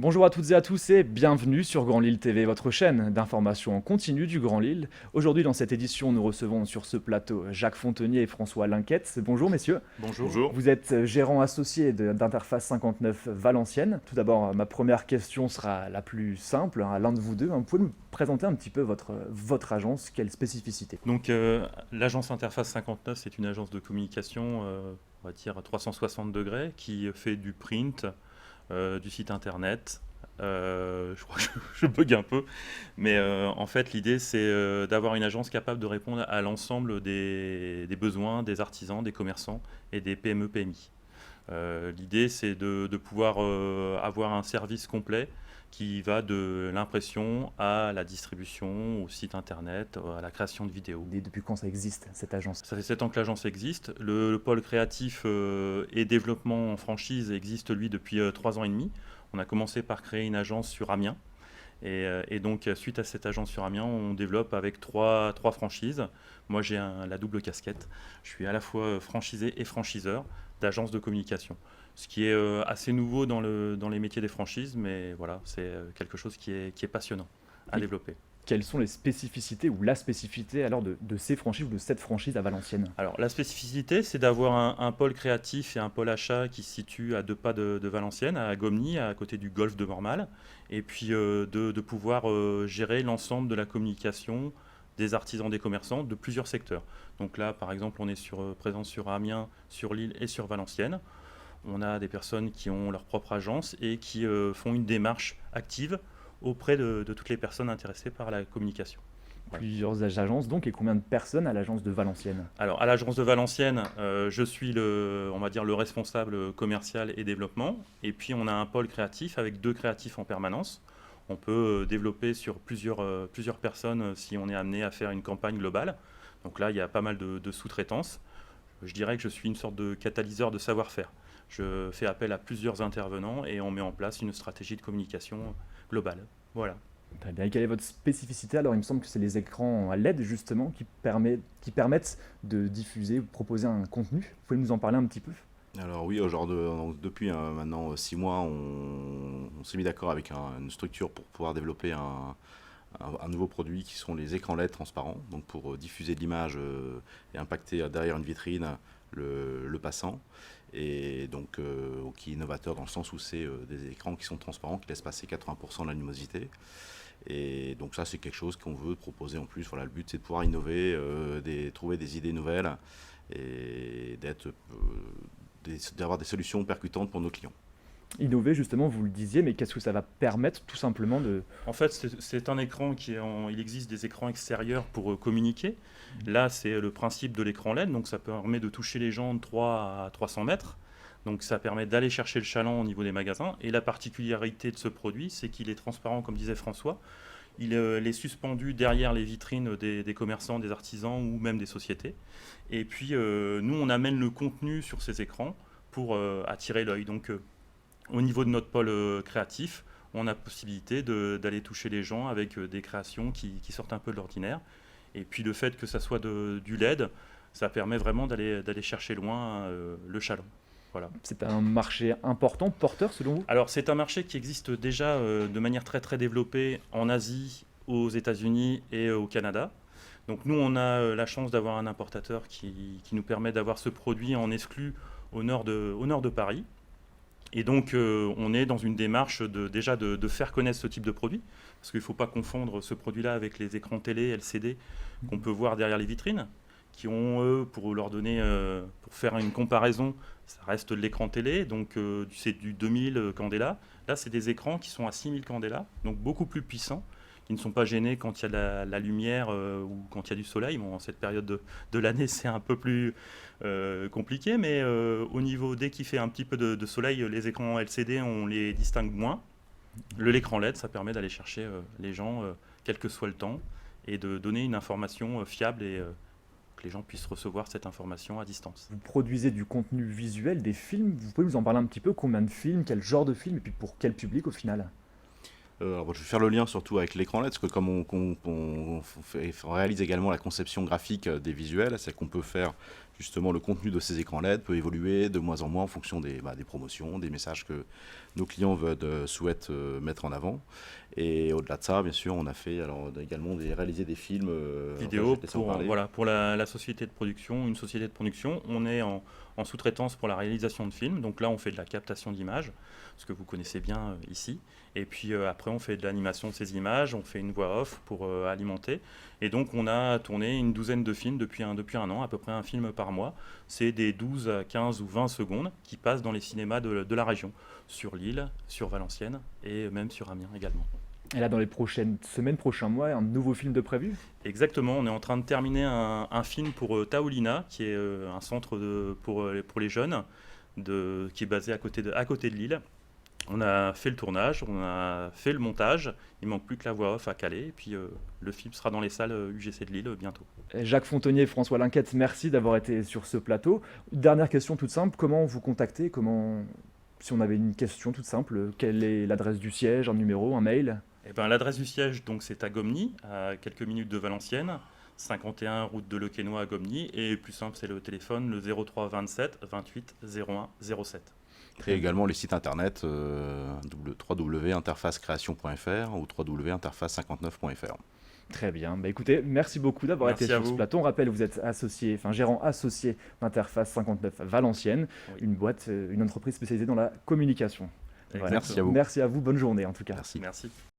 Bonjour à toutes et à tous et bienvenue sur Grand Lille TV, votre chaîne d'information en continu du Grand Lille. Aujourd'hui dans cette édition, nous recevons sur ce plateau Jacques Fontenier et François Linquette. Bonjour messieurs. Bonjour. Bonjour. Vous êtes gérant associé d'Interface 59 Valenciennes. Tout d'abord, ma première question sera la plus simple à l'un de vous deux. Vous pouvez nous présenter un petit peu votre agence, quelle spécificité? Donc l'agence Interface 59, c'est une agence de communication, on va dire 360 degrés, qui fait du print, du site internet. Je crois que je bug un peu, mais en fait l'idée c'est d'avoir une agence capable de répondre à l'ensemble des besoins des artisans, des commerçants et des PME-PMI. L'idée c'est de pouvoir avoir un service complet qui va de l'impression à la distribution, au site internet, à la création de vidéos. Et depuis quand ça existe, cette agence? Ça fait 7 ans que l'agence existe. Le pôle créatif et développement en franchise existe lui depuis 3 ans et demi. On a commencé par créer une agence sur Amiens. Et donc, suite à cette agence sur Amiens, on développe avec trois franchises. Moi, j'ai la double casquette. Je suis à la fois franchisé et franchiseur d'agence de communication. Ce qui est assez nouveau dans les métiers des franchises, mais voilà, c'est quelque chose qui est passionnant à développer. Quelles sont les spécificités ou la spécificité alors de ces franchises ou de cette franchise à Valenciennes? Alors, la spécificité, c'est d'avoir un pôle créatif et un pôle achat qui se situe à 2 pas de Valenciennes, à Gomny, à côté du golfe de Mormal, et puis de pouvoir gérer l'ensemble de la communication des artisans, des commerçants de plusieurs secteurs. Donc là, par exemple, on est présent sur Amiens, sur Lille et sur Valenciennes. On a des personnes qui ont leur propre agence et qui font une démarche active auprès de toutes les personnes intéressées par la communication. Voilà. Plusieurs agences donc, et combien de personnes à l'agence de Valenciennes? Alors, à l'agence de Valenciennes, je suis on va dire le responsable commercial et développement. Et puis, on a un pôle créatif avec 2 créatifs en permanence. On peut développer sur plusieurs personnes si on est amené à faire une campagne globale. Donc là, il y a pas mal de sous-traitance. Je dirais que je suis une sorte de catalyseur de savoir-faire. Je fais appel à plusieurs intervenants et on met en place une stratégie de communication globale. Voilà. Très bien. Et quelle est votre spécificité? Alors, il me semble que c'est les écrans à LED, justement, qui permettent de diffuser, de proposer un contenu. Vous pouvez nous en parler un petit peu? Alors oui, donc, depuis maintenant 6 mois, on s'est mis d'accord avec une structure pour pouvoir développer un nouveau produit qui sont les écrans LED transparents, donc pour diffuser de l'image et impacter derrière une vitrine le passant. Et donc qui est innovateur dans le sens où c'est des écrans qui sont transparents, qui laissent passer 80% de la luminosité. Et donc ça, c'est quelque chose qu'on veut proposer en plus. Voilà, le but, c'est de pouvoir innover, trouver des idées nouvelles et d'avoir des solutions percutantes pour nos clients. Innover, justement, vous le disiez, mais qu'est-ce que ça va permettre tout simplement de... En fait, c'est un écran il existe des écrans extérieurs pour communiquer. Là, c'est le principe de l'écran LED, donc ça permet de toucher les gens de 3 à 300 mètres. Donc ça permet d'aller chercher le chaland au niveau des magasins. Et la particularité de ce produit, c'est qu'il est transparent, comme disait François. Il est suspendu derrière les vitrines des commerçants, des artisans ou même des sociétés. Et puis, nous, on amène le contenu sur ces écrans pour attirer l'œil. Donc, au niveau de notre pôle créatif, on a la possibilité d'aller toucher les gens avec des créations qui sortent un peu de l'ordinaire. Et puis le fait que ça soit du LED, ça permet vraiment d'aller chercher loin le chaland. Voilà. C'est un marché important, porteur selon vous? Alors c'est un marché qui existe déjà de manière très très développée en Asie, aux États-Unis et au Canada. Donc nous on a la chance d'avoir un importateur qui nous permet d'avoir ce produit en exclu au nord de Paris. Et donc, on est dans une démarche déjà de faire connaître ce type de produit, parce qu'il ne faut pas confondre ce produit-là avec les écrans télé LCD qu'on peut voir derrière les vitrines, qui ont, eux, pour faire une comparaison, ça reste de l'écran télé, donc c'est du 2000 candela. Là, c'est des écrans qui sont à 6000 candela, donc beaucoup plus puissants, qui ne sont pas gênés quand il y a la lumière ou quand il y a du soleil. Bon, en cette période de l'année, c'est un peu plus compliqué, mais au niveau, dès qu'il fait un petit peu de soleil, les écrans LCD, on les distingue moins. L'écran LED, ça permet d'aller chercher les gens, quel que soit le temps, et de donner une information fiable et que les gens puissent recevoir cette information à distance. Vous produisez du contenu visuel, des films. Vous pouvez nous en parler un petit peu? Combien de films, quel genre de films, et puis pour quel public au final? Alors, je vais faire le lien surtout avec l'écran LED, parce que comme on réalise également la conception graphique des visuels, c'est qu'on peut faire justement le contenu de ces écrans LED peut évoluer de moins en moins en fonction des promotions, des messages que nos clients souhaitent mettre en avant. Et au-delà de ça, bien sûr, on a également réalisé des films vidéo pour la société de production, une société de production. On est en sous-traitance pour la réalisation de films. Donc là, on fait de la captation d'images, ce que vous connaissez bien ici. Et puis après, on fait de l'animation de ces images, on fait une voix off pour alimenter. Et donc, on a tourné une douzaine de films depuis un an, à peu près un film par mois. C'est des 12 à 15 ou 20 secondes qui passent dans les cinémas de la région, sur Lille, sur Valenciennes et même sur Amiens également. Et là, dans les prochaines semaines, prochains mois, un nouveau film de prévu? Exactement, on est en train de terminer un film pour Taolina, qui est un centre pour les jeunes, qui est basé à côté de Lille. On a fait le tournage, on a fait le montage, il manque plus que la voix off à caler, et puis le film sera dans les salles UGC de Lille bientôt. Jacques Fontonnier et François Linquette, merci d'avoir été sur ce plateau. Dernière question toute simple, comment vous contacter? Si on avait une question toute simple, quelle est l'adresse du siège, un numéro, un mail? L'adresse du siège, donc, c'est à Gomny, à quelques minutes de Valenciennes, 51 route de Lequesnoy à Gomny, et plus simple, c'est le téléphone, le 03 27 28 01 07. Et également les sites internet www.interfacecreation.fr ou www.interface59.fr. Très bien. Écoutez, merci beaucoup d'avoir été sur ce plateau. On rappelle, vous êtes gérant associé d'Interface 59 Valenciennes, oui. Une entreprise spécialisée dans la communication. Voilà. Merci à vous. Merci à vous. Bonne journée en tout cas. Merci.